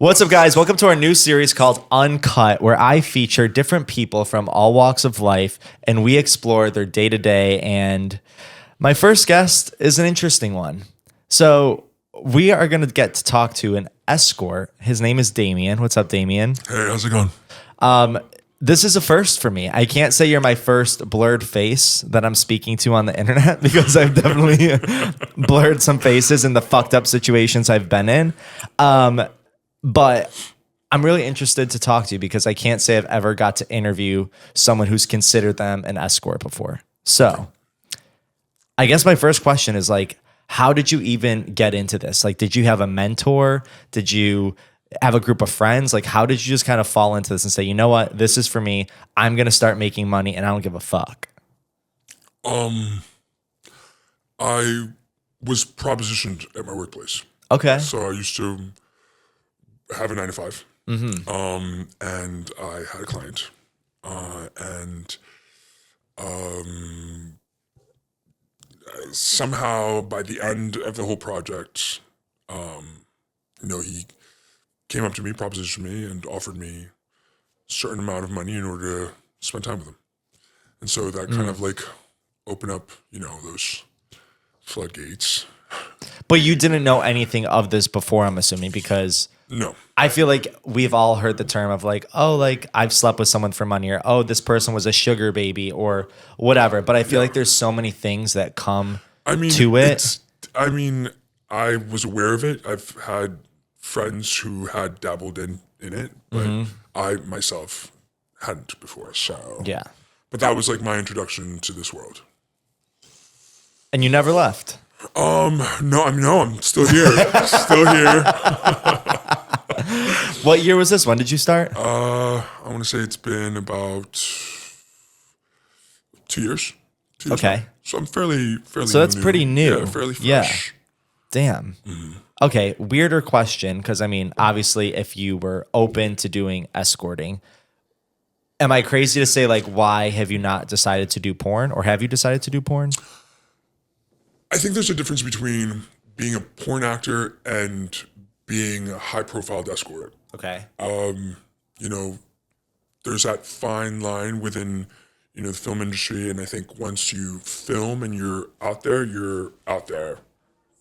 What's up, guys? Welcome to our new series called Uncut, where I feature different people from all walks of life and we explore their day to day. And my first guest is an interesting one. So, we are going to get to talk to an escort. His name is Damien. What's up, Damien? Hey, how's it going? This is a first for me. I can't say you're my first blurred face that I'm speaking to on the internet because I've definitely blurred some faces in the fucked up situations I've been in. But I'm really interested to talk to you because I can't say I've ever got to interview someone who's considered them an escort before. So I guess my first question is like, how did you even get into this? Like, did you have a mentor? Did you have a group of friends? Like, how did you just kind of fall into this and say, you know what, this is for me. I'm going to start making money and I don't give a fuck. I was propositioned at my workplace. Okay. So I used to have a 9 to 5. And I had a client. Somehow by the end of the whole project, he came up to me, propositioned me, and offered me a certain amount of money in order to spend time with him. And so that kind of like opened up, those floodgates. But you didn't know anything of this before, I'm assuming, because No. I feel like we've all heard the term of like, oh, like I've slept with someone for money, or oh, this person was a sugar baby or whatever. But I feel like there's so many things that come to it. I was aware of it. I've had friends who had dabbled in it, but I myself hadn't before. So Yeah. But that was like my introduction to this world. And you never left. No, I'm still here. Still here. What year was this? When did you start? I want to say it's been about 2 years. 2 years Okay. now. So I'm fairly. So that's new. pretty new. Yeah, fairly fresh. Yeah. Damn. Okay, weirder question, because obviously, if you were open to doing escorting, am I crazy to say like, why have you not decided to do porn, or have you decided to do porn? I think there's a difference between being a porn actor and being a high-profile escort. Okay. There's that fine line within, the film industry, and I think once you film and you're out there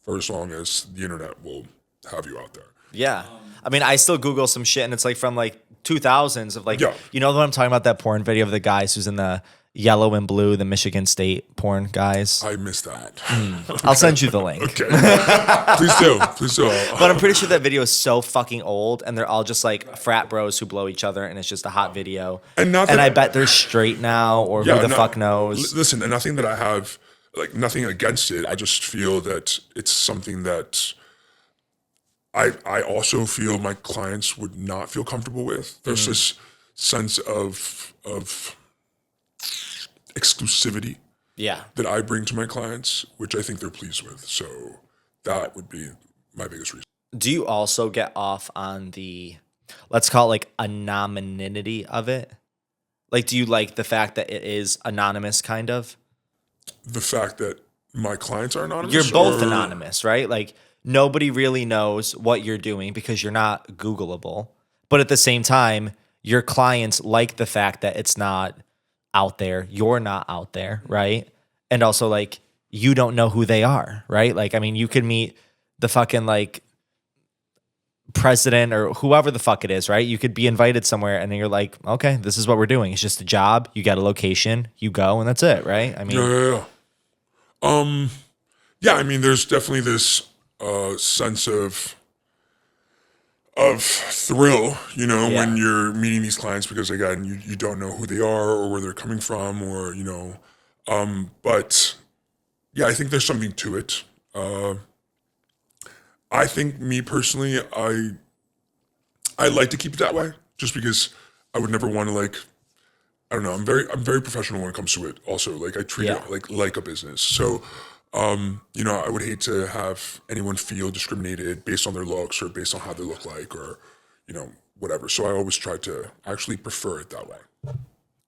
for as long as the internet will have you out there. Yeah. I still Google some shit, and it's like from like 2000s of like, Yeah. you know what I'm talking about, that porn video of the guys who's in the yellow and blue, the Michigan State porn guys. I missed that. I'll send you the link. Okay. Please do. But I'm pretty sure that video is so fucking old, and they're all just like frat bros who blow each other, and it's just a hot video. And I bet they're straight now, or who the fuck knows. Listen, and nothing that I have, like nothing against it. I just feel that it's something that I also feel my clients would not feel comfortable with. There's this sense of exclusivity that I bring to my clients, which I think they're pleased with. So that would be my biggest reason. Do you also get off on the, let's call it like anonymity of it? Like, do you like the fact that it is anonymous, kind of? The fact that my clients are anonymous? You're both anonymous, right? Like, nobody really knows what you're doing because you're not Googleable. But at the same time, your clients like the fact that it's not out there, you're not out there, right? And also like, you don't know who they are, right? Like, you could meet the fucking like president or whoever the fuck it is, right? You could be invited somewhere and then you're like, okay, this is what we're doing. It's just a job. You got a location, you go, and that's it, right? There's definitely this sense of thrill, when you're meeting these clients, because again, you don't know who they are or where they're coming from, or but yeah, I think there's something to it. I think, me personally, I like to keep it that way, just because I would never want to, like, I don't know, I'm very professional when it comes to it. Also, like, I treat it like a business. So I would hate to have anyone feel discriminated based on their looks or based on how they look like, or, whatever. So I always try to actually prefer it that way.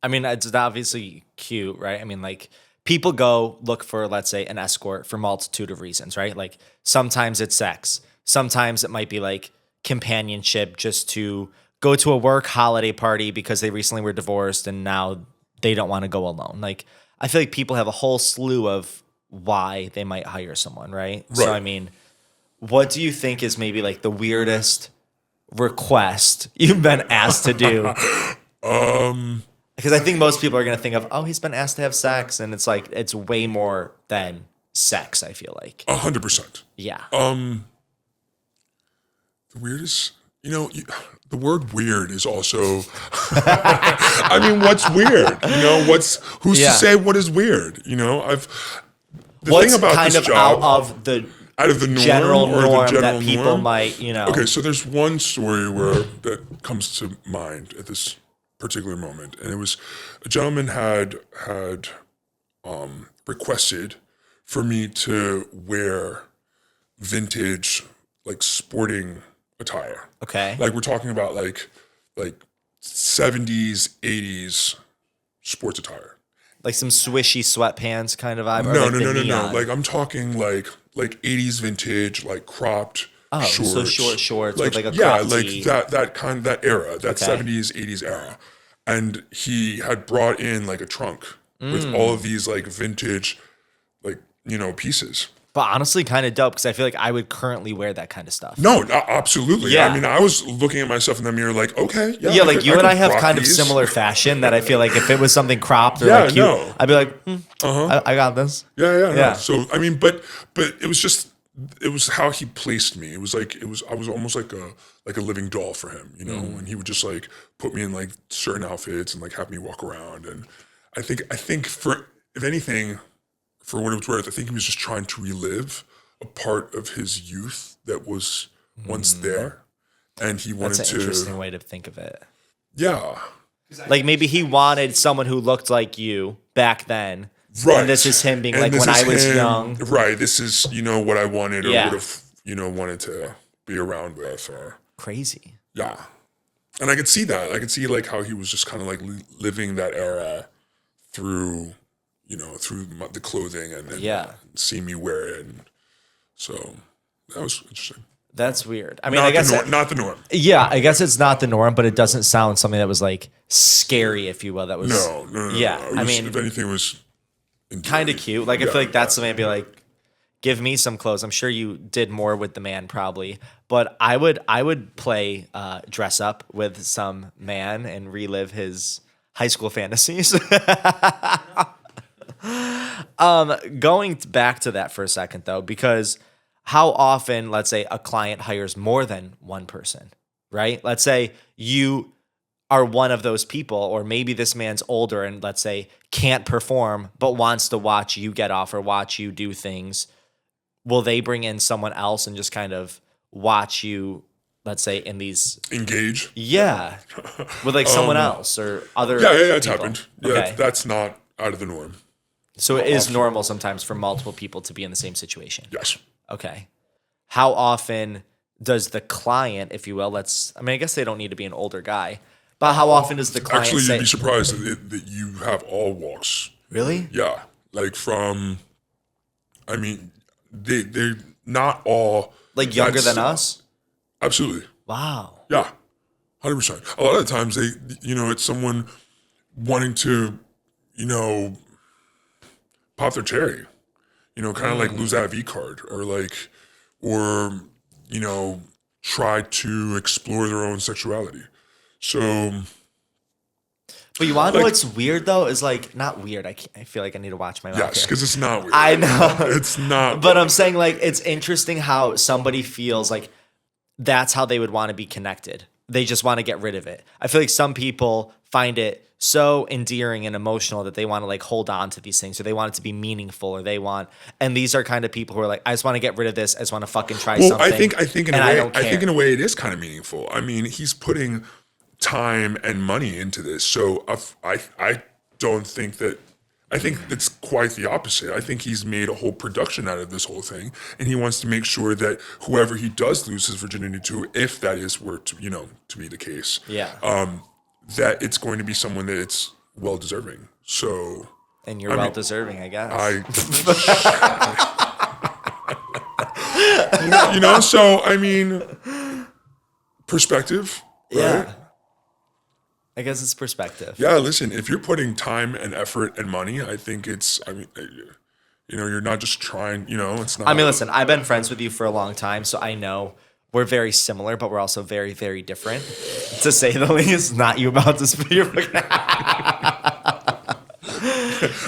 It's obviously cute, right? Like, people go look for, let's say, an escort for multitude of reasons, right? Like, sometimes it's sex. Sometimes it might be like companionship just to go to a work holiday party because they recently were divorced and now they don't want to go alone. Like, I feel like people have a whole slew of why they might hire someone, right? So, I mean, what do you think is maybe like the weirdest request you've been asked to do? Because I think most people are going to think of, oh, he's been asked to have sex. And it's like, it's way more than sex, I feel like. 100%. Yeah. The weirdest, the word weird is also, I mean, what's weird? Who's to say what is weird? The What's thing about kind this of job, out of the norm general or norm the general that people norm? might, Okay, so there's one story that comes to mind at this particular moment, and it was a gentleman had requested for me to wear vintage, like, sporting attire. Okay. Like, we're talking about like 70s, 80s sports attire. Like some swishy sweatpants kind of vibe? No, or like no. neon? Like, I'm talking like 80s vintage, like cropped shorts. So short shorts like, with like a yeah, crop like tee. that era, that 70s, 80s era. And he had brought in like a trunk with all of these like vintage, like, pieces. But honestly, kind of dope because I feel like I would currently wear that kind of stuff. No, absolutely. Yeah. I mean, I was looking at myself in the mirror like, okay. Yeah, like you and I have rock kind of these. similar fashion that I feel like if it was something cropped or Yeah, like cute, no. I'd be like, I got this. Yeah. Yeah. So, I mean, but it was how he placed me. It was like, I was almost like a living doll for him, and he would just like put me in like certain outfits and like have me walk around. And I think for, if anything, for what it was worth, I think he was just trying to relive a part of his youth that was once there. And he wanted That's to. an interesting way to think of it. Yeah. Like maybe he wanted someone who looked like you back then. Right. And this is him being And like, this when I is was him, young. Right. This is, what I wanted or Yeah. would have, wanted to be around with. Or Crazy. yeah. And I could see that. I could see like how he was just kind of like living that era through, through the clothing and see me wear it. And so that was interesting. That's weird. I mean, I guess not the norm. Yeah, I guess it's not the norm, but it doesn't sound something that was like scary, if you will. That was No. Yeah, It was, I mean, if anything, it was kind of cute. Like I feel like that's something I'd be like, give me some clothes. I'm sure you did more with the man probably, but I would play dress up with some man and relive his high school fantasies. Going back to that for a second though, because how often, let's say, a client hires more than one person, right? Let's say you are one of those people, or maybe this man's older and let's say can't perform, but wants to watch you get off or watch you do things. Will they bring in someone else and just kind of watch you, let's say, in these engage? Yeah. With like someone else or other Yeah, it's people. happened. Yeah, Okay. that's not out of the norm. So it is normal sometimes for multiple people to be in the same situation. Yes. Okay. How often does the client, if you will, I guess they don't need to be an older guy, but how often does the client Actually, say... you'd be surprised that you have all walks. Really? Yeah. Like they're not all... Like younger than us? Absolutely. Wow. Yeah. 100%. A lot of the times it's someone wanting to, pop their cherry, kind of like lose that V card or try to explore their own sexuality. So, but you want to know what's weird though? Is like not weird. I feel like I need to watch my mouth. yes, because it's not weird. I know it's not. But I'm saying like it's interesting how somebody feels like that's how they would want to be connected. They just want to get rid of it. I feel like some people find it so endearing and emotional that they want to like hold on to these things, or they want it to be meaningful, or and these are kind of people who are like, I just want to get rid of this. I just want to fucking try something. I think in a way, I think in a way it is kind of meaningful. I mean, he's putting time and money into this. So I don't think that, I think it's quite the opposite. I think he's made a whole production out of this whole thing, and he wants to make sure that whoever he does lose his virginity to, if that is were to be the case, that it's going to be someone that it's well deserving. So, and you're well deserving, I guess. So I mean, Perspective. Right? Yeah. I guess it's perspective. Yeah, listen, if you're putting time and effort and money, I think you're not just trying, it's not. I mean, listen, I've been friends with you for a long time, so I know we're very similar, but we're also very, very different, to say the least. Not you about to spit your fucking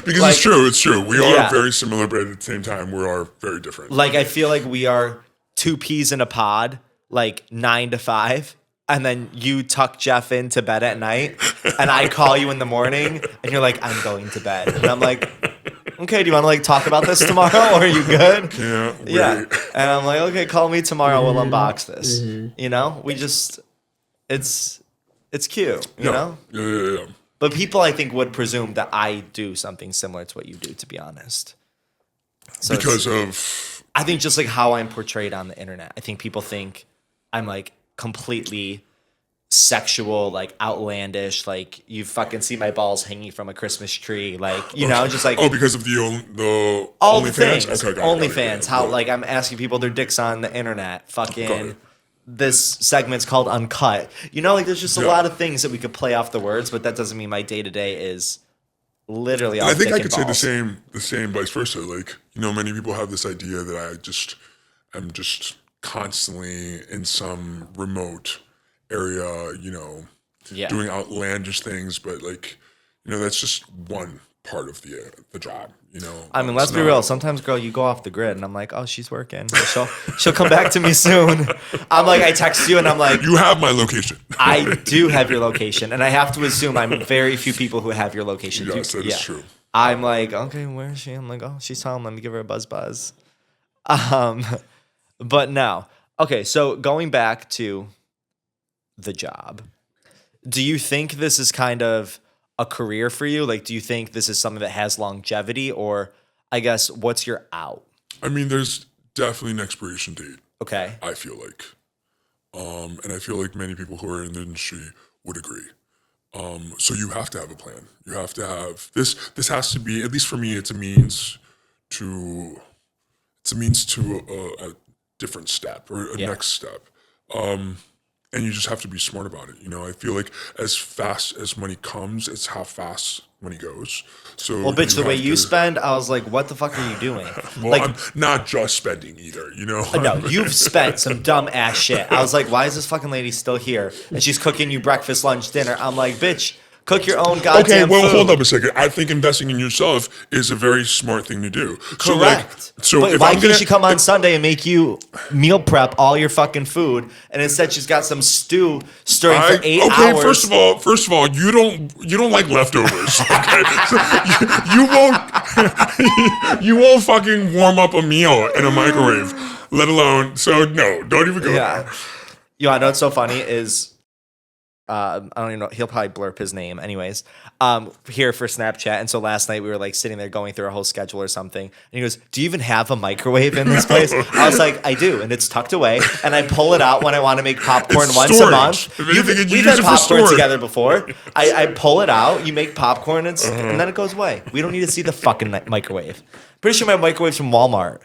Because it's true. We are very similar, but at the same time, we are very different. Like, I feel like we are two peas in a pod, like 9 to 5. And then you tuck Jeff into bed at night, and I call you in the morning, and you're like, I'm going to bed. And I'm like, okay, do you want to like talk about this tomorrow, or are you good? Yeah. And I'm like, okay, call me tomorrow. We'll unbox this. We just, it's cute, you know? Yeah. But people, I think, would presume that I do something similar to what you do, to be honest. So because of... I think just like how I'm portrayed on the internet. I think people think I'm like completely sexual, like outlandish, like you fucking see my balls hanging from a Christmas tree, like just like because of the all the OnlyFans? things, Okay, OnlyFans. How like I'm asking people their dicks on the internet, fucking. This segment's called Uncut. Like there's just a lot of things that we could play off the words, but that doesn't mean my day to day is literally. I think I could say the same vice versa. Like many people have this idea that I'm just constantly in some remote area, doing outlandish things, but like, that's just one part of the job, I mean, let's be real. Sometimes, girl, you go off the grid, and I'm like, oh, she's working. She'll come back to me soon. I'm like, I text you, and I'm like, you have my location. I do have your location, and I have to assume I'm very few people who have your location. Yes, that is true. I'm like, okay, where is she? I'm like, oh, she's home. Let me give her a buzz. But no. Okay, so going back to the job, do you think this is kind of a career for you? Like, do you think this is something that has longevity, or I guess what's your out? I mean, there's definitely an expiration date. Okay. I feel like, and I feel like many people who are in the industry would agree. So you have to have a plan. You have to have this. This has to be, at least for me, it's a means to a different step or a next step. And you just have to be smart about it. I feel like as fast as money comes, it's how fast money goes. So, well, bitch, the way you spend, I was like, what the fuck are you doing? Well, like, I'm not just spending either, No, you've spent some dumb ass shit. I was like, why is this fucking lady still here? And she's cooking you breakfast, lunch, dinner. I'm like, bitch, cook your own goddamn food. Hold up a second. I think investing in yourself is a very smart thing to do. Correct. So why can't she come on Sunday and make you meal prep all your fucking food, and instead she's got some stew stirring for 8 hours? Okay, first of all, you don't like leftovers. Okay, so you won't fucking warm up a meal in a microwave, let alone. So no, don't even go there. I know what's so funny is. I don't even know. He'll probably blurp his name anyways. Here for Snapchat. And so last night we were like sitting there going through a whole schedule or something. And he goes, do you even have a microwave in this place? I was like, I do. And it's tucked away. And I pull it out when I want to make popcorn once a month. We've had popcorn together before. I pull it out. You make popcorn and then it goes away. We don't need to see the fucking microwave. Pretty sure my microwave's from Walmart,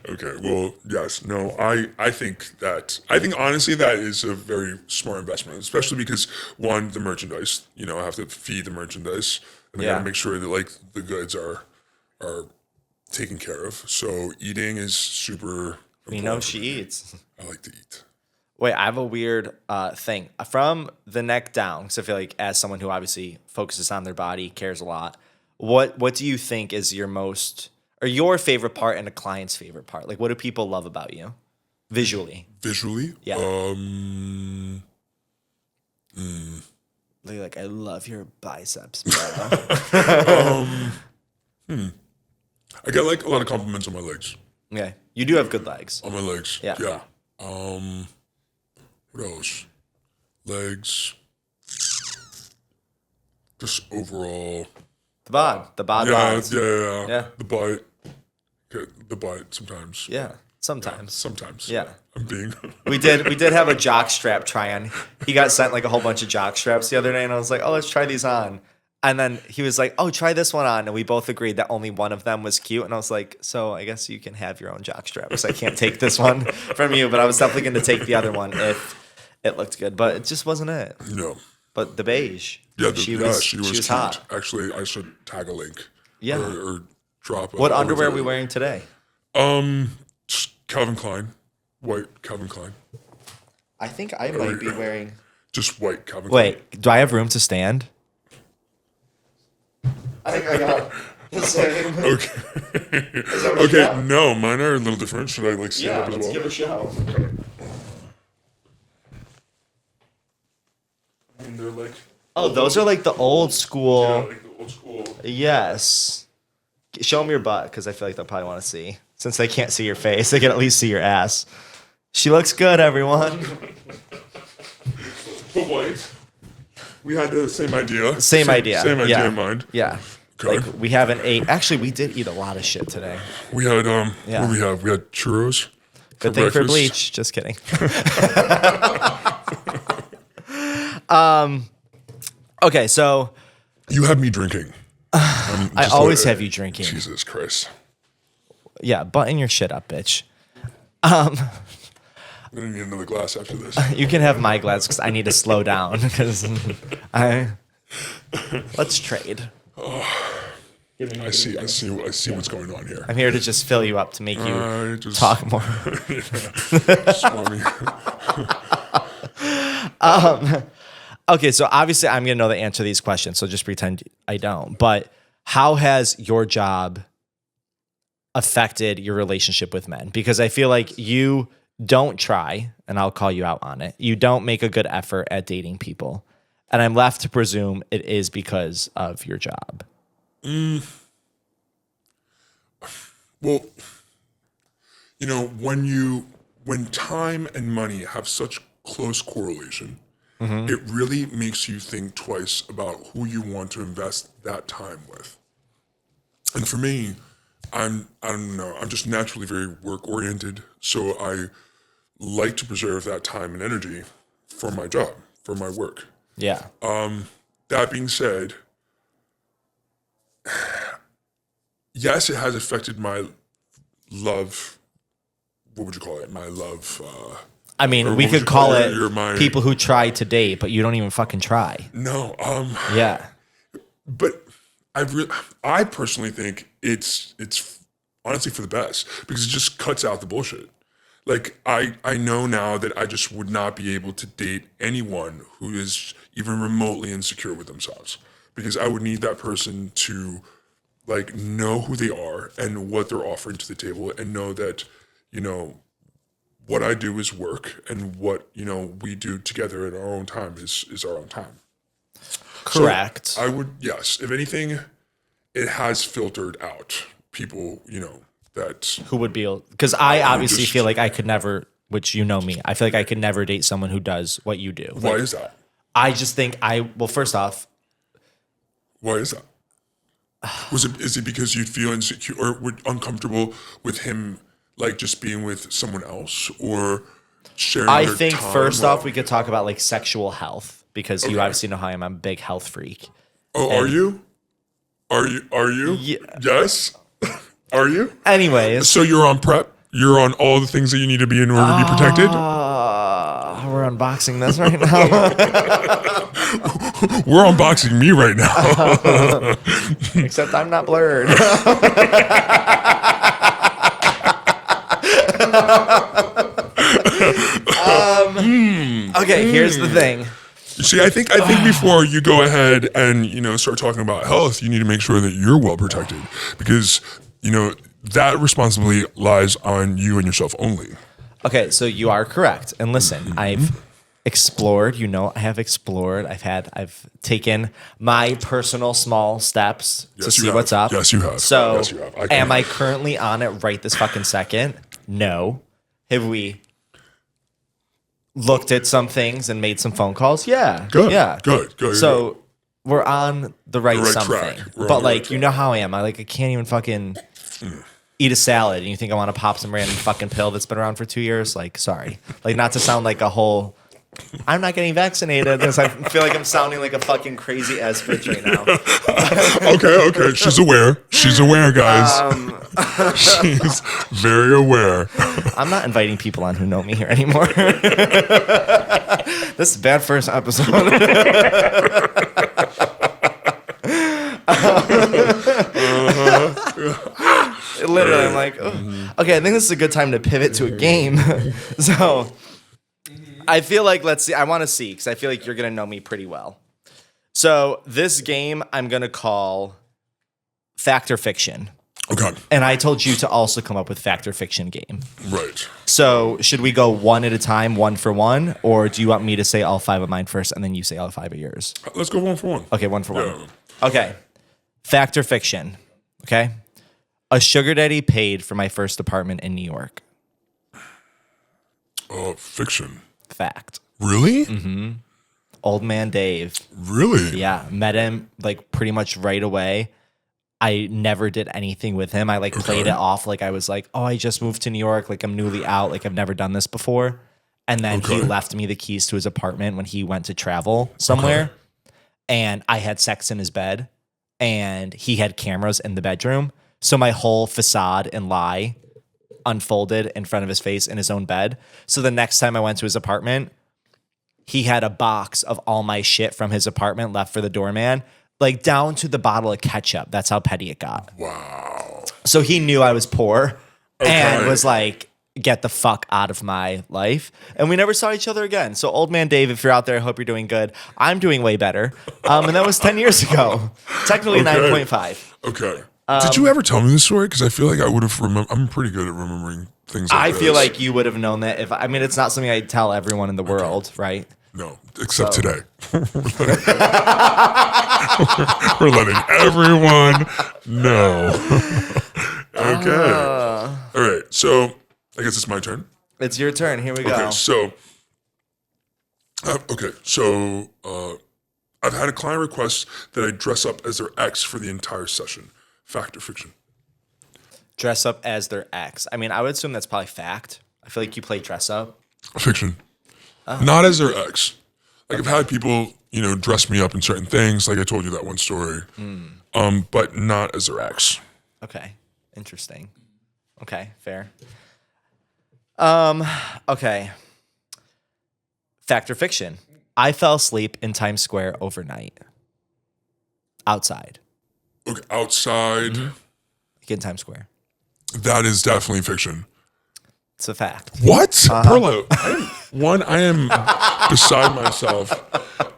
Okay, well, yes. No, I think honestly that is a very smart investment, especially because one, the merchandise, I have to feed the merchandise and I gotta make sure that like the goods are taken care of. So eating is super important. She eats. I like to eat. Wait, I have a weird thing. From the neck down, because I feel like as someone who obviously focuses on their body, cares a lot, what do you think is your favorite part and a client's favorite part? Like, what do people love about you visually? Yeah. They're like, I love your biceps, bro. I get like a lot of compliments on my legs. Okay, you do have good legs. On my legs. Yeah. What else? Legs. Just overall. The bod. Yeah. The butt sometimes. Yeah, sometimes. Yeah. I'm being. We did have a jock strap try on. He got sent like a whole bunch of jock straps the other day, and I was like, oh, let's try these on. And then he was like, oh, try this one on. And we both agreed that only one of them was cute. And I was like, so I guess you can have your own jock strap because I can't take this one from you. But I was definitely going to take the other one It looked good, but it just wasn't it. No. But the beige. Yeah, she was cute. hot. Actually, I should tag a link. Yeah. Or drop. What underwear are we wearing today? Just Calvin Klein, white Calvin Klein. I think I might be wearing. Just white Calvin Klein. Wait, do I have room to stand? I think I got the same. Okay. Okay. No, mine are a little different. Should I like stand up as well? Give a show. I mean, they're like. Oh, those are like the old school. Yeah, like the old school. Yes. Show them your butt, because I feel like they'll probably want to see. Since they can't see your face, they can at least see your ass. She looks good, everyone. The white. We had the same idea. Same idea in mind. Yeah. Okay. Like we haven't ate. Actually, we did eat a lot of shit today. We had what do we have? We had churros. Good thing for bleach. Just kidding. Okay, so you have me drinking. I always have you drinking. Jesus Christ. Yeah, button your shit up, bitch. I'm gonna need another glass after this. You can have my glass because I need to slow down because let's trade. I see what's going on here. I'm here to just fill you up to make you talk more. Okay, so obviously I'm gonna know the answer to these questions, so just pretend I don't. But how has your job affected your relationship with men? Because I feel like you don't try, and I'll call you out on it. You don't make a good effort at dating people. And I'm left to presume it is because of your job. Well, you know, when time and money have such close correlation, it really makes you think twice about who you want to invest that time with. And for me, I don't know, I'm just naturally very work oriented. So I like to preserve that time and energy for my job, for my work. Yeah. That being said, yes, it has affected my love. What would you call it? My love. I mean, we could call it people who try to date, but you don't even fucking try. No. Yeah. But I personally think it's honestly for the best because it just cuts out the bullshit. Like I know now that I just would not be able to date anyone who is even remotely insecure with themselves because I would need that person to like know who they are and what they're offering to the table and know that, you know, what I do is work and what, you know, we do together in our own time is our own time. Correct. So I would, yes, if anything, it has filtered out people, you know, that who would be, because I obviously feel like I could never, which you know me, I feel like I could never date someone who does what you do. Why is that? I just think well, first off. Why is that? Is it because you'd feel insecure or uncomfortable with him, like just being with someone else or sharing I their think time? First off, we could talk about like sexual health because you obviously know how I am. I'm a big health freak. Oh, are you? Are you? Yeah. Yes. Are you? Anyways. So you're on prep? You're on all the things that you need to be in order to be protected? We're unboxing this right now. We're unboxing me right now. Except I'm not blurred. Okay, here's the thing. See, I think before you go ahead and, you know, start talking about health, you need to make sure that you're well protected because, you know, that responsibility lies on you and yourself only. Okay, so you are correct. And listen, I've explored, I have explored. I've taken my personal small steps to see what's up. Yes, you have. So yes, you have. am I currently on it right this fucking second? No. Have we looked at some things and made some phone calls? Yeah. Good. Yeah. Good. So we're on the right something. Track. But like, you know how I am. I can't even fucking eat a salad and you think I want to pop some random fucking pill that's been around for 2 years? Like, sorry. Like, not to sound like a whole, I'm not getting vaccinated because I feel like I'm sounding like a fucking crazy ass bitch right now. Okay. She's aware, guys. She's very aware. I'm not inviting people on who know me here anymore. This is bad first episode. Literally, I'm like, oh. Okay, I think this is a good time to pivot to a game. So, I feel like, let's see, I want to see, because I feel like you're going to know me pretty well. So, this game I'm going to call Fact or Fiction. Okay. And I told you to also come up with Fact or Fiction game. Right. So, should we go one at a time, one for one? Or do you want me to say all 5 of mine first, and then you say all 5 of yours? Let's go one for one. Okay, one for one. Okay. Fact or fiction? Okay. A sugar daddy paid for my first apartment in New York. Fiction. Fact. Really? Mm-hmm. Old man Dave. Really? Yeah. Met him like pretty much right away. I never did anything with him. I like played it off like I was like, oh, I just moved to New York. Like I'm newly out. Like I've never done this before. And then he left me the keys to his apartment when he went to travel somewhere. And I had sex in his bed. And he had cameras in the bedroom. So my whole facade and lie unfolded in front of his face in his own bed. So the next time I went to his apartment, he had a box of all my shit from his apartment left for the doorman, like down to the bottle of ketchup. That's how petty it got. Wow. So he knew I was poor and was like, get the fuck out of my life. And we never saw each other again. So old man Dave, if you're out there, I hope you're doing good. I'm doing way better. And that was 10 years ago. Technically 9.5. Okay. Did you ever tell me this story? Because I feel like I would have I'm pretty good at remembering things like I this. feel like you would have known that I mean, it's not something I tell everyone in the world, right? No, except today. We're letting everyone know. Okay. All right. So I guess it's my turn. It's your turn. Here we go. Okay. So, I've had a client request that I dress up as their ex for the entire session. Fact or fiction? Dress up as their ex. I mean, I would assume that's probably fact. I feel like you play dress up. Fiction. Not as their ex. Like I've had people, dress me up in certain things. Like I told you that one story. But not as their ex. Okay. Interesting. Okay. Fair. Okay. Fact or fiction? I fell asleep in Times Square overnight. Outside. Okay, outside. Like in Times Square. That is definitely fiction. It's a fact. What? Perla, I am beside myself.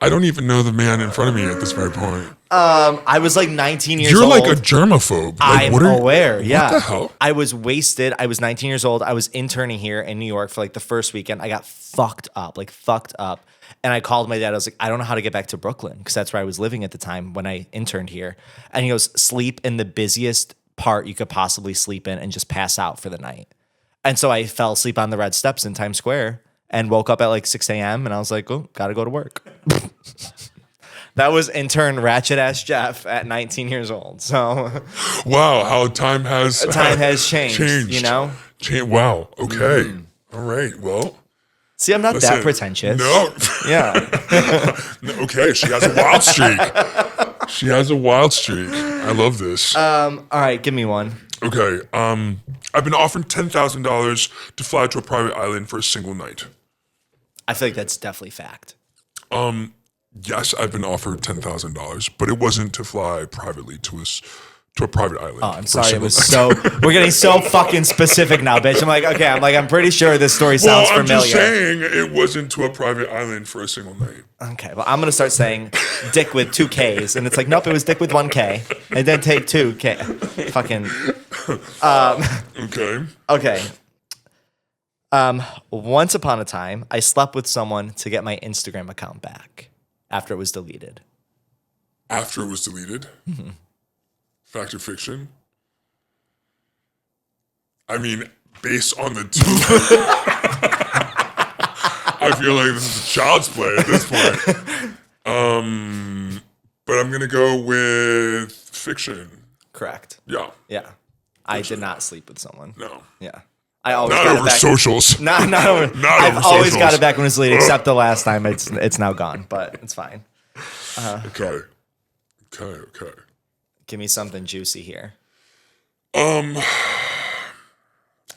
I don't even know the man in front of me at this very point. I was like 19 years You're old. like a germaphobe. Like, I'm aware, yeah. What the hell? I was wasted. I was 19 years old. I was interning here in New York for like the first weekend. I got fucked up. And I called my dad. I was like, I don't know how to get back to Brooklyn because that's where I was living at the time when I interned here. And he goes, sleep in the busiest part you could possibly sleep in and just pass out for the night. And so I fell asleep on the red steps in Times Square and woke up at like 6 a.m. and I was like, oh, gotta go to work. That was intern ratchet ass Jeff at 19 years old. So wow, how time has changed. You know? Wow. Okay. All right. Well, see, I'm not that pretentious. No. Yeah. Okay. She has a wild streak. I love this. All right. Give me one. Okay. I've been offered $10,000 to fly to a private island for a single night. I feel like that's definitely fact. Yes, I've been offered $10,000, but it wasn't to fly privately to a private island. Oh, I'm sorry. It was we're getting so fucking specific now, bitch. I'm pretty sure this story sounds familiar. I'm just saying it wasn't to a private island for a single night. Okay, well, I'm going to start saying dick with 2 Ks. And it's like, nope, it was dick with 1 K. And then take 2 K. Fucking. Okay. Once upon a time, I slept with someone to get my Instagram account back after it was deleted. After it was deleted? Mm-hmm. Fact or fiction? I mean, based on the two, I feel like this is child's play at this point. But I'm gonna go with fiction. Correct. Yeah. Yeah. I did not sleep with someone. No. Yeah. I always not got over it back. Socials. Not over. I've always got it back when it's deleted, except the last time it's now gone, but it's fine. Okay. Give me something juicy here. A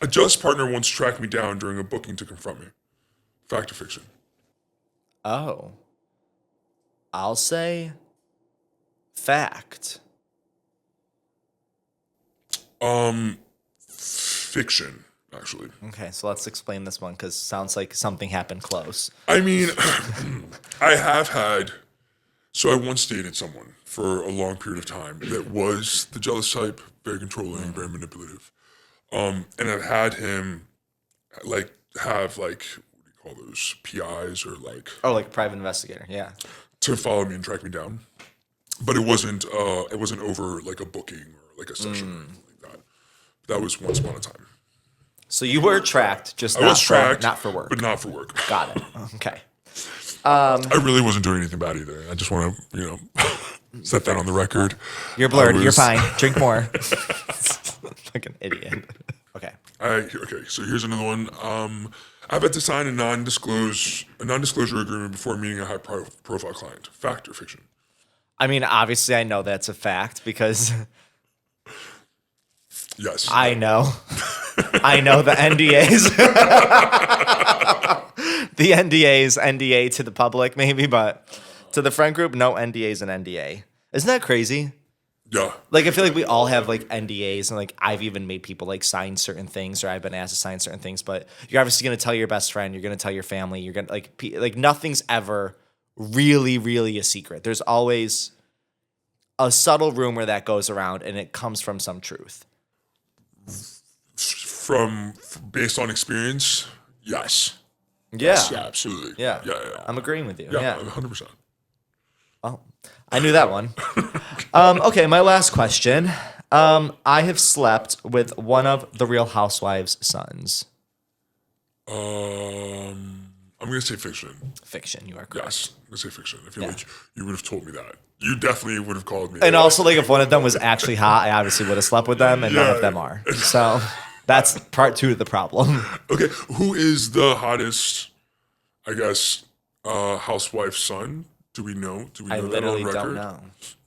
jealous partner once tracked me down during a booking to confront me. Fact or fiction? Oh. I'll say fact. Fiction, actually. Okay, so let's explain this one because sounds like something happened close. I mean, I have had. So I once dated someone for a long period of time that was the jealous type, very controlling, very manipulative. And I've had him have what do you call those, PIs or Oh, like private investigator, yeah. to follow me and track me down. But it wasn't over like a booking or like a session or anything like that. That was once upon a time. So you were tracked, just I was tracked, not for work. but not for work. Got it. Okay. I really wasn't doing anything bad either. I just want to, set that on the record. You're blurred. You're fine. Drink more. Like an idiot. Okay. Okay, so here's another one. I've had to sign a non-disclosure agreement before meeting a high-profile client. Fact or fiction? I mean, obviously, I know that's a fact because Yes. I know. I know the NDAs. The NDAs, NDA to the public, maybe, but to the friend group, no NDAs and NDA. Isn't that crazy? Yeah. Like, I feel like we all have like NDAs, and like I've even made people like sign certain things, or I've been asked to sign certain things. But you're obviously gonna tell your best friend, you're gonna tell your family, you're gonna like nothing's ever really, really a secret. There's always a subtle rumor that goes around, and it comes from some truth. Based on experience, yes. Yeah, Yeah, absolutely. yeah, Yeah. I'm agreeing with you. Yeah, Yeah. 100%. Oh, I knew that one. Okay, my last question. I have slept with one of the Real Housewives' sons. I'm going to say fiction. Fiction, you are correct. Yes, I'm going to say fiction. I feel like you would have told me that. You definitely would have called me. And also, like, if one of them was actually hot, I obviously would have slept with them, and none of them are. So that's part two of the problem. Okay, who is the hottest, I guess, housewife's son? Do we know? Do we know I that literally on record? don't know.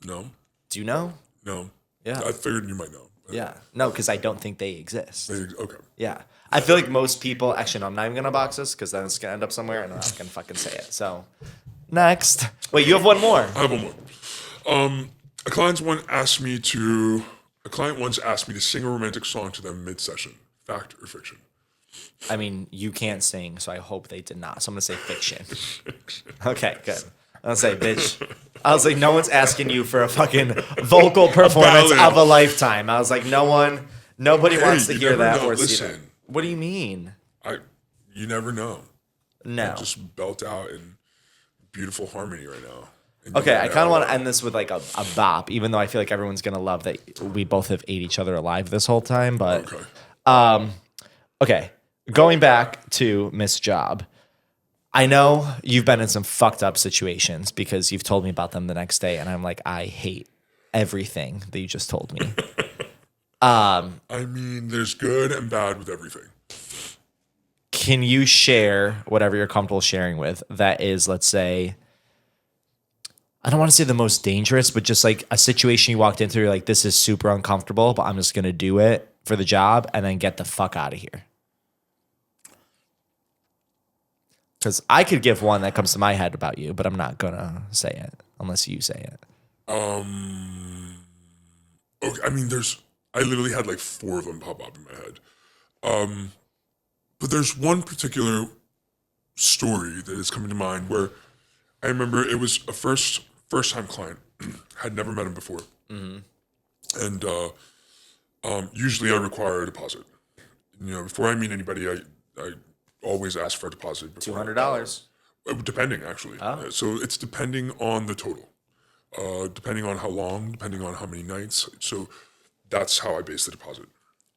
No? Do you know? No. Yeah. I figured you might know. Yeah. No, because I don't think they exist. Okay. Yeah. I feel like most people, actually, no, I'm not even going to box this because then it's going to end up somewhere and I'm not going to fucking say it. So, next. Wait, you have one more. I have one more. A client once asked me to sing a romantic song to them mid-session. Fact or fiction? I mean, you can't sing, so I hope they did not. So I'm going to say fiction. Okay, good. I'll say, bitch. I was like, no one's asking you for a fucking vocal performance of a lifetime. I was like, nobody wants to hear that or see that. What do you mean? You never know. No. I just belt out in beautiful harmony right now. Okay, I kind of want to end this with like a bop, even though I feel like everyone's going to love that we both have ate each other alive this whole time. But, okay, going back to Miss Job. I know you've been in some fucked up situations because you've told me about them the next day, and I'm like, I hate everything that you just told me. I mean, there's good and bad with everything. Can you share whatever you're comfortable sharing with that is, let's say, I don't want to say the most dangerous, but just like a situation you walked into, you're like, this is super uncomfortable, but I'm just going to do it for the job and then get the fuck out of here. Because I could give one that comes to my head about you, but I'm not going to say it unless you say it. Okay, I mean, I literally had like 4 of them pop up in my head. But there's one particular story that is coming to mind where I remember it was a first-time client. Had never met him before. Mm-hmm. And usually I require a deposit. Before I meet anybody, I always ask for a deposit. $200. Depending, actually. Oh. So it's depending on the total. Depending on how long, depending on how many nights. So that's how I base the deposit.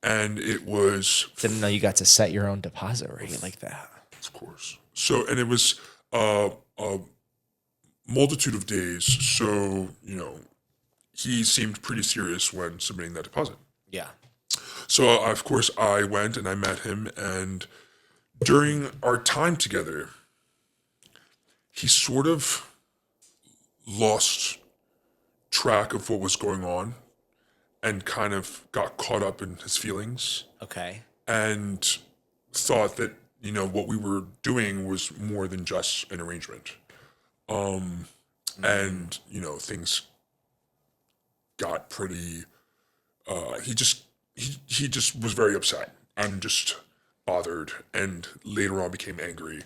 And it was... Didn't know you got to set your own deposit rate like that. Of course. So, and it was a multitude of days. So, he seemed pretty serious when submitting that deposit. Yeah. So, of course, I went and I met him. And during our time together, he sort of lost track of what was going on and kind of got caught up in his feelings. Okay. And thought that, what we were doing was more than just an arrangement. And, you know, things got pretty, he just was very upset and just bothered, and later on became angry.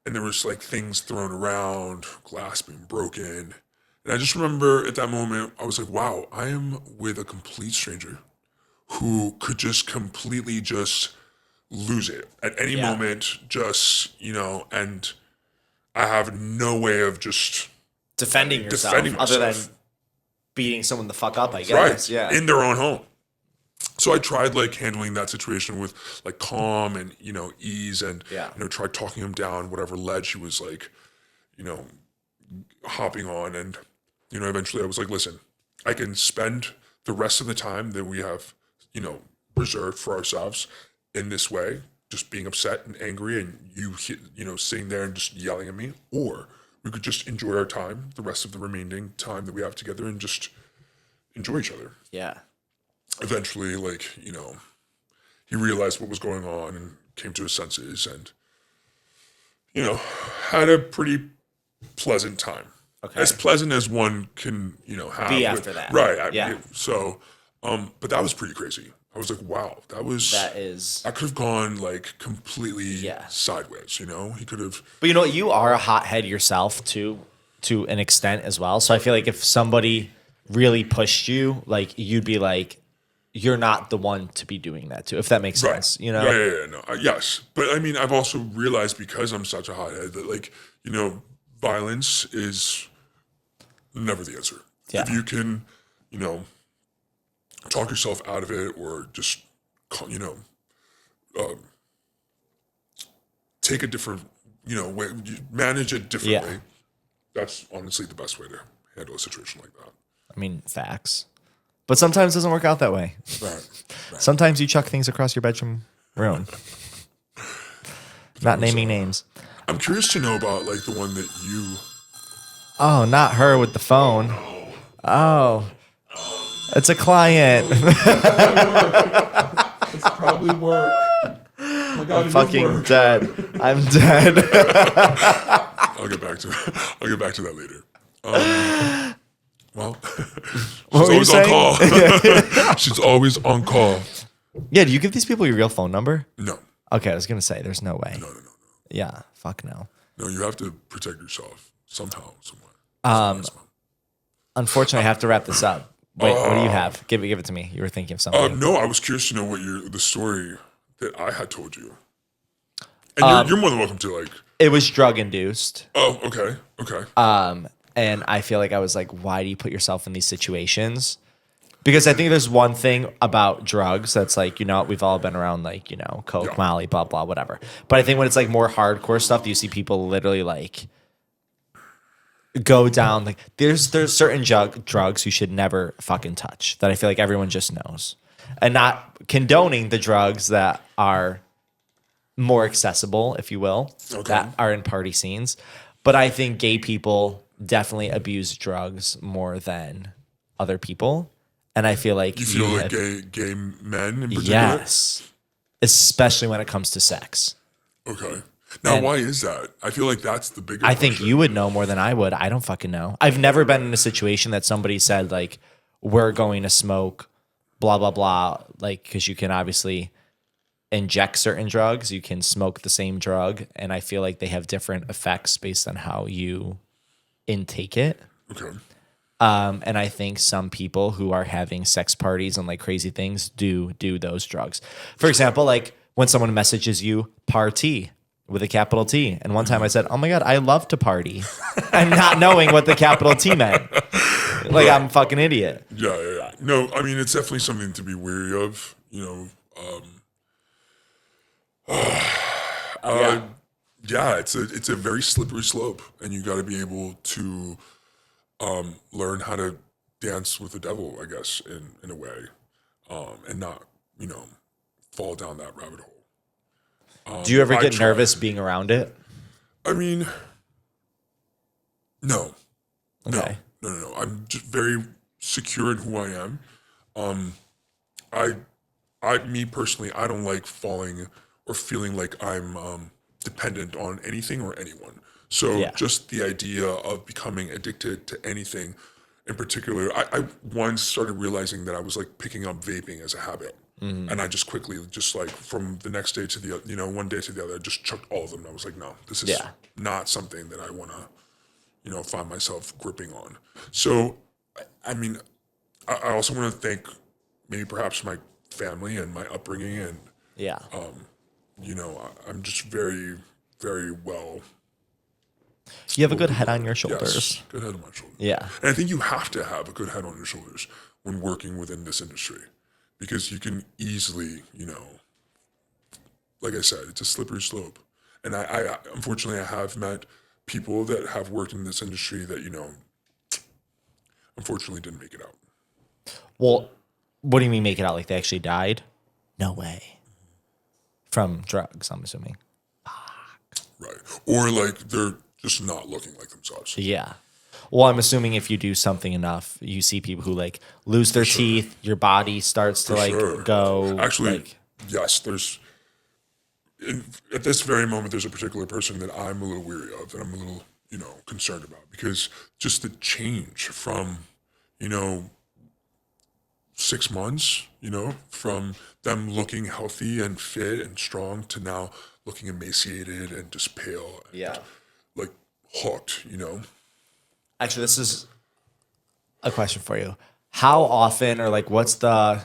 And there was like things thrown around, glass being broken. And I just remember at that moment, I was like, wow, I am with a complete stranger who could just completely just lose it at any moment, just, you know, and I have no way of just Defending yourself, other than beating someone the fuck up, I guess. Right. Yeah. In their own home. So I tried like handling that situation with like calm and, you know, ease, and, you know, tried talking him down whatever ledge he was like, you know, hopping on. And, you know, eventually I was like, listen, I can spend the rest of the time that we have, you know, reserved for ourselves in this way, just being upset and angry, and you know, sitting there and just yelling at me, or we could just enjoy our time, the rest of the remaining time that we have together, and just enjoy each other. Yeah. Eventually, like, you know, he realized what was going on and came to his senses, and, you know, had a pretty pleasant time. Okay. As pleasant as one can, you know, have. Be after that. Right. So, but that was pretty crazy. I was like, wow, that could have gone like completely sideways, you know? He could have. But you know what? You are a hothead yourself to an extent as well. So I feel like if somebody really pushed you, like you'd be like, you're not the one to be doing that to, if that makes sense, you know? No, yes. But I mean, I've also realized, because I'm such a hothead, that, like, you know, violence is never the answer. Yeah. If you can, you know, talk yourself out of it, or just, you know, take a different, you know, way, manage it differently. That's honestly the best way to handle a situation like that. I mean, facts. But sometimes it doesn't work out that way. Right. Sometimes you chuck things across your bedroom room. Not naming names. I'm curious to know about, like, the one that you... Oh, not her with the phone. Oh. It's a client. It's probably work. Oh my God, I'm fucking dead. I'm dead. I'll get back to that later. Well, she's always on call. She's always on call. Yeah, do you give these people your real phone number? No. Okay, I was going to say, there's no way. No. Yeah, fuck no. No, you have to protect yourself somehow, somewhere. Unfortunately, I have to wrap this up. Wait, what do you have? Give it to me. You were thinking of something. No, I was curious to know what the story that I had told you. And you're more than welcome to, like... It was drug induced. Oh, okay. And I feel like I was like, why do you put yourself in these situations? Because I think there's one thing about drugs that's like, you know, we've all been around, like, you know, Coke, Molly, blah, blah, whatever. But I think when it's like more hardcore stuff, you see people literally like go down. Like there's certain drugs you should never fucking touch that I feel like everyone just knows. And not condoning the drugs that are more accessible, if you will, that are in party scenes. But I think gay people definitely abuse drugs more than other people. And I feel like... You feel like gay men in particular? Yes. Especially when it comes to sex. Okay. Now, why is that? I feel like that's the bigger I think you would know more than I would. I don't fucking know. I've never been in a situation that somebody said, like, we're going to smoke, blah, blah, blah. Like, because you can obviously inject certain drugs. You can smoke the same drug. And I feel like they have different effects based on how you intake it. Okay. And I think some people who are having sex parties and like crazy things do those drugs. For example, like when someone messages you party with a capital T. And one time I said, oh my God, I love to party. And not knowing what the capital T meant. Like I'm a fucking idiot. Yeah. No, I mean, it's definitely something to be wary of, you know. Yeah, it's a very slippery slope, and you got to be able to learn how to dance with the devil, I guess, in a way, and not, you know, fall down that rabbit hole. Do you ever get nervous being around it? I mean, no. Okay. No. I'm just very secure in who I am. Me personally, I don't like falling or feeling like I'm dependent on anything or anyone. So Yeah. just the idea of becoming addicted to anything in particular, I once started realizing that I was like picking up vaping as a habit. And I just quickly, just like from the next day to the, one day to the other, I just chucked all of them. And I was like, no, this is not something that I want to, find myself gripping on. So, I mean, I also want to thank maybe perhaps my family and my upbringing. And, Yeah. I'm just very, very well. You have a good head on your shoulders. Yes, good head on my shoulders. Yeah. And I think you have to have a good head on your shoulders when working within this industry, because you can easily, like I said, it's a slippery slope. And I unfortunately, I have met people that have worked in this industry that, unfortunately didn't make it out. Well, what do you mean make it out? Like they actually died? No way. From drugs, I'm assuming. Right. Or like they're just not looking like themselves. Yeah. Well, I'm assuming if you do something enough, you see people who like lose their teeth, your body starts to like go. Actually, like, yes, at this very moment, there's a particular person that I'm a little weary of, that I'm a little, concerned about, because just the change from, 6 months, from them looking healthy and fit and strong to now looking emaciated and just pale and like hooked, Actually, this is a question for you. How often, or like what's the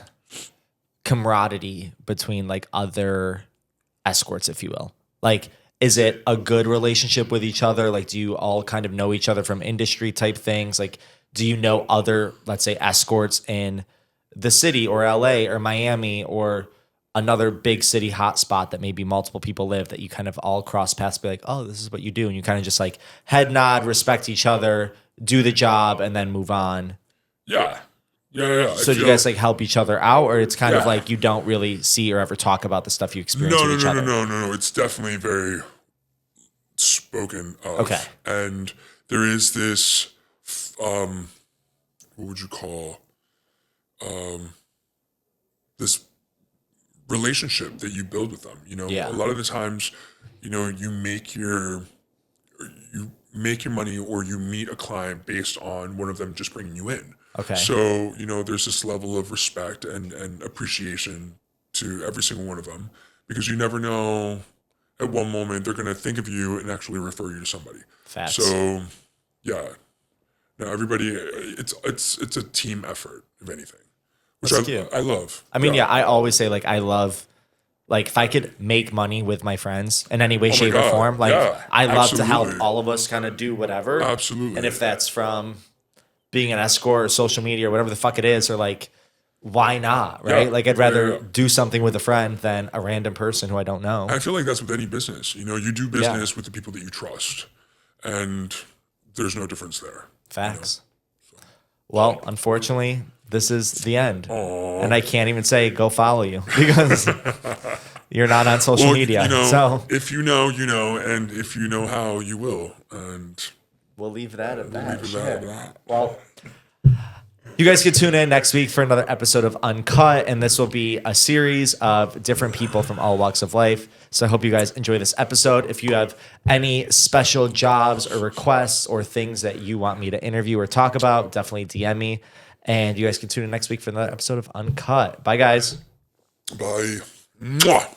camaraderie between like other escorts, if you will? Like, is it a good relationship with each other? Like, do you all kind of know each other from industry type things? Like, do you know other, let's say, escorts in the city or LA or Miami or another big city hotspot that maybe multiple people live, that you kind of all cross paths, be like, oh, this is what you do. And you kind of just like head nod, respect each other, do the job, and then move on. Yeah. So do you guys like help each other out, or it's kind of like you don't really see or ever talk about the stuff you experience with each other? No. It's definitely very spoken of. Okay. And there is this, what would you call, this relationship that you build with them. A lot of the times, you make your money, or you meet a client based on one of them just bringing you in. Okay. So, there's this level of respect and appreciation to every single one of them, because you never know, at one moment they're going to think of you and actually refer you to somebody. Facts. So, yeah. No, everybody, it's a team effort, if anything, which I love. I mean, I always say like I love, like if I could make money with my friends in any way, shape, or form, like I love to help all of us kind of do whatever. Absolutely. And if that's from being an escort or social media or whatever the fuck it is, or like, why not, right? Like I'd rather do something with a friend than a random person who I don't know. I feel like that's with any business. You do business with the people that you trust, and there's no difference there. Facts. Well, unfortunately, this is the end. And I can't even say go follow you because you're not on social media. So if you know, and if you know how, you will. And we'll leave that at that. Well, you guys can tune in next week for another episode of Uncut, and this will be a series of different people from all walks of life. So I hope you guys enjoy this episode. If you have any special jobs or requests or things that you want me to interview or talk about, definitely DM me. And you guys can tune in next week for another episode of Uncut. Bye, guys. Bye. Mwah.